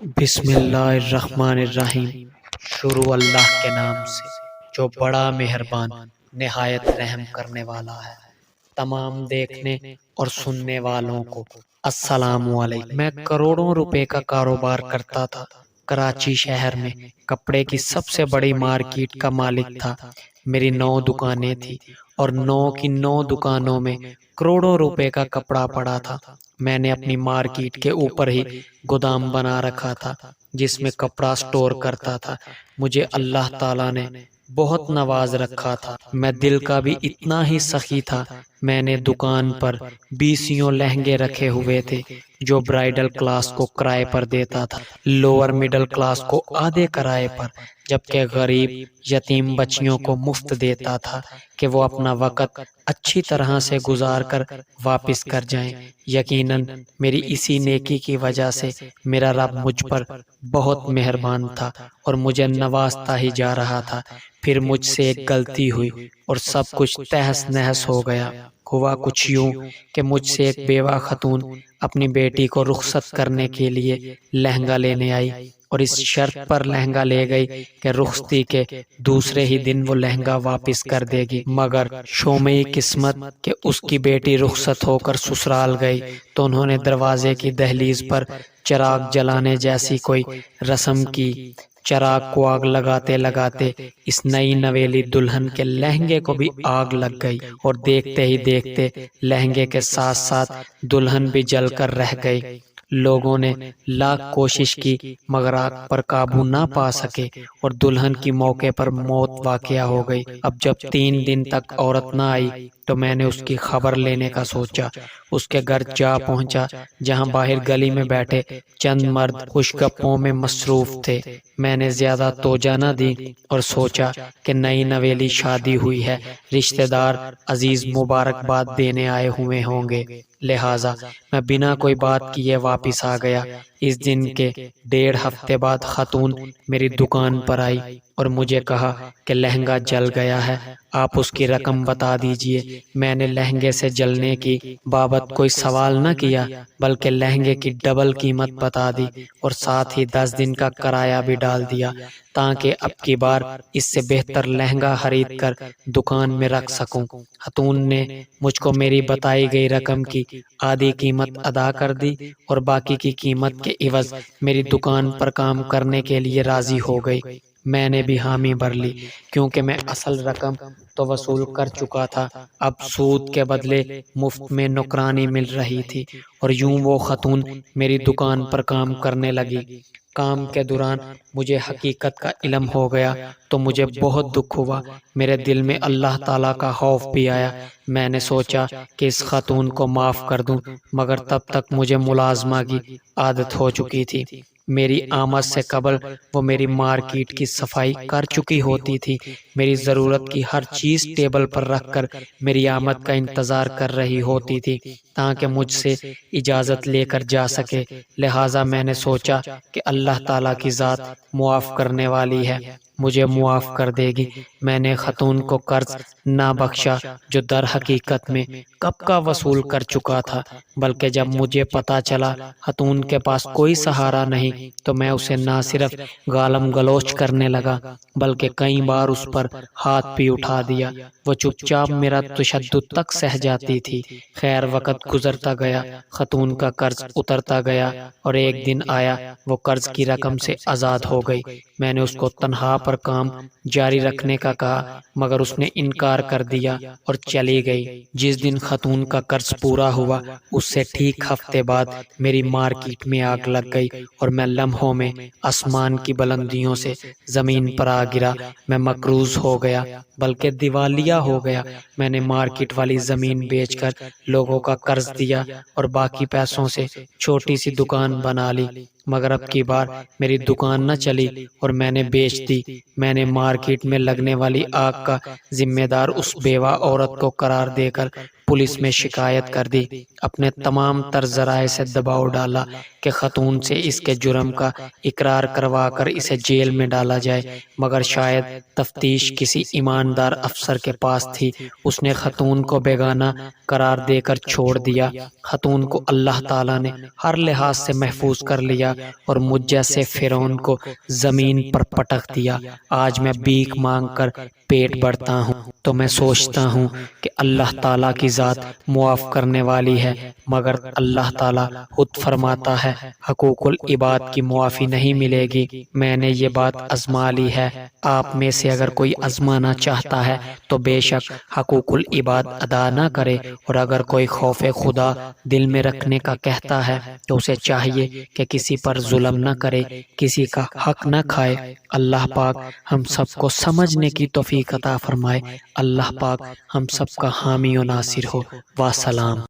بسم اللہ الرحمن الرحیم۔ شروع اللہ کے نام سے جو بڑا مہربان نہایت رحم کرنے والا ہے۔ تمام دیکھنے اور سننے والوں کو السلام علیکم۔ میں کروڑوں روپے کا کاروبار کرتا تھا۔ کراچی شہر میں کپڑے کی سب سے بڑی مارکیٹ کا مالک تھا۔ میری 9 دکانیں تھی اور 9 کی 9 دکانوں میں کروڑوں روپے کا کپڑا پڑا تھا۔ میں نے اپنی مارکیٹ کے اوپر ہی گودام بنا رکھا تھا جس میں کپڑا سٹور کرتا تھا۔ مجھے اللہ تعالیٰ نے بہت نواز رکھا تھا۔ میں دل کا بھی اتنا ہی سخی تھا۔ میں نے دکان پر 20 لہنگے رکھے ہوئے تھے جو برائڈل کلاس کو کرائے پر دیتا تھا، لوور مڈل کلاس کو آدھے کرائے پر، جبکہ غریب یتیم بچیوں کو مفت دیتا تھا کہ وہ اپنا وقت اچھی طرح سے گزار کر واپس کر جائیں۔ یقیناً میری اسی نیکی کی وجہ سے میرا رب مجھ پر بہت مہربان تھا اور مجھے نوازتا ہی جا رہا تھا۔ پھر مجھ سے ایک غلطی ہوئی اور سب کچھ تہس نہس ہو گیا۔ ہوا کچھ یوں کہ مجھ سے ایک بیوہ خاتون اپنی بیٹی کو رخصت کرنے کے لیے لہنگا لینے آئی اور اس شرط پر لہنگا لے گئی کہ رخصتی کے دوسرے ہی دن وہ لہنگا واپس کر دے گی، مگر شومئی قسمت کہ اس کی بیٹی رخصت ہو کر سسرال گئی تو انہوں نے دروازے کی دہلیز پر چراغ جلانے جیسی کوئی رسم کی۔ چراغ کو آگ لگاتے لگاتے اس نئی نویلی دلہن کے لہنگے کو بھی آگ لگ گئی اور دیکھتے ہی دیکھتے لہنگے کے ساتھ ساتھ دلہن بھی جل کر رہ گئی۔ لوگوں نے لاکھ کوشش کی مگر آگ پر قابو نہ پا سکے اور دلہن کی موقع پر موت واقع ہو گئی۔ اب جب 3 دن تک عورت نہ آئی تو میں نے اس کی خبر لینے کا سوچا۔ اس کے گھر جا پہنچا جہاں باہر گلی میں بیٹھے چند مرد خوش گپوں میں مصروف تھے۔ میں نے زیادہ توجہ نہ دی اور سوچا کہ نئی نویلی شادی ہوئی ہے، رشتہ دار عزیز مبارکباد دینے آئے ہوئے ہوں گے، لہٰذا میں بنا کوئی بات کیے واپس آ گیا۔ اس دن کے 1.5 ہفتے بعد خاتون میری دکان پر آئی اور مجھے کہا کہ لہنگا جل گیا ہے، آپ اس کی رقم بتا دیجئے۔ میں نے لہنگے سے جلنے کی بابت کوئی سوال نہ کیا بلکہ لہنگے کی ڈبل قیمت بتا دی اور ساتھ ہی 10 دن کا کرایہ بھی ڈال دیا تاکہ اب کی بار اس سے بہتر لہنگا خرید کر دکان میں رکھ سکوں۔ خاتون نے مجھ کو میری بتائی گئی رقم کی آدھی قیمت ادا کر دی اور باقی کی قیمت کے عوض میری دکان پر کام کرنے کے لیے راضی ہو گئی۔ میں نے بھی حامی بھر لی کیونکہ میں اصل رقم تو وصول کر چکا تھا، اب سود کے بدلے مفت میں نوکرانی مل رہی تھی اور یوں وہ خاتون میری دکان پر کام کرنے لگی۔ کام کے دوران مجھے حقیقت کا علم ہو گیا تو مجھے بہت دکھ ہوا، میرے دل میں اللہ تعالیٰ کا خوف بھی آیا۔ میں نے سوچا کہ اس خاتون کو معاف کر دوں مگر تب تک مجھے ملازمہ کی عادت ہو چکی تھی۔ میری آمد سے قبل وہ میری مارکیٹ کی صفائی کر چکی ہوتی تھی، میری ضرورت کی ہر چیز ٹیبل پر رکھ کر میری آمد کا انتظار کر رہی ہوتی تھی تاکہ مجھ سے اجازت لے کر جا سکے۔ لہٰذا میں نے سوچا کہ اللہ تعالیٰ کی ذات معاف کرنے والی ہے، مجھے معاف کر دے گی۔ میں نے خاتون کو قرض نہ بخشا جو در حقیقت میں کب کا وصول کر چکا تھا، بلکہ جب مجھے پتا چلا خاتون کے پاس کوئی سہارا نہیں تو میں اسے نہ صرف گالم گلوچ کرنے لگا بلکہ کئی بار اس پر ہاتھ بھی اٹھا دیا۔ وہ چپ چاپ میرا تشدد تک سہ جاتی تھی۔ خیر وقت گزرتا گیا، خاتون کا قرض اترتا گیا اور ایک دن آیا وہ قرض کی رقم سے آزاد ہو گئی۔ میں نے اس کو تنخواہ پر کام جاری رکھنے کا کہا مگر اس نے انکار کر دیا اور چلی گئی۔ جس دن خاتون کا قرض پورا ہوا اس سے ٹھیک ہفتے بعد میری مارکیٹ میں آگ لگ گئی اور میں لمحوں میں آسمان کی بلندیوں سے زمین پر آ گرا۔ میں مقروض ہو گیا بلکہ دیوالیہ ہو گیا۔ میں نے مارکیٹ والی زمین بیچ کر لوگوں کا قرض دیا اور باقی پیسوں سے چھوٹی سی دکان بنا لی، مگر اب کی بار میری دکان نہ چلی اور میں نے بیچ دی۔ میں نے مارکیٹ میں لگنے والی آگ کا ذمہ دار اس بیوہ عورت کو قرار دے کر پولیس میں شکایت کر دی، اپنے تمام تر ذرائع سے دباؤ ڈالا کہ خاتون سے اس کے جرم کا اقرار کروا کر اسے جیل میں ڈالا جائے، مگر شاید تفتیش کسی ایماندار افسر کے پاس تھی، اس نے خاتون کو بیگانہ قرار دے کر چھوڑ دیا۔ خاتون کو اللہ تعالیٰ نے ہر لحاظ سے محفوظ کر لیا اور مجھ جیسے فرعون کو زمین پر پٹک دیا۔ آج میں بھیک مانگ کر پیٹ بھرتا ہوں تو میں سوچتا ہوں کہ اللہ تعالیٰ کی ذات معاف کرنے والی ہے، مگر اللہ تعالیٰ خود فرماتا ہے حقوق العباد کی معافی نہیں ملے گی۔ میں نے یہ بات آزما لی ہے، آپ میں سے اگر کوئی آزمانا چاہتا ہے تو بے شک حقوق العباد ادا نہ کرے، اور اگر کوئی خوف خدا دل میں رکھنے کا کہتا ہے تو اسے چاہیے کہ کسی پر ظلم نہ کرے، کسی کا حق نہ کھائے۔ اللہ پاک ہم سب کو سمجھنے کی توفیق عطا فرمائے۔ اللہ پاک ہم سب کا حامی و ناصر ہو۔ وسلام۔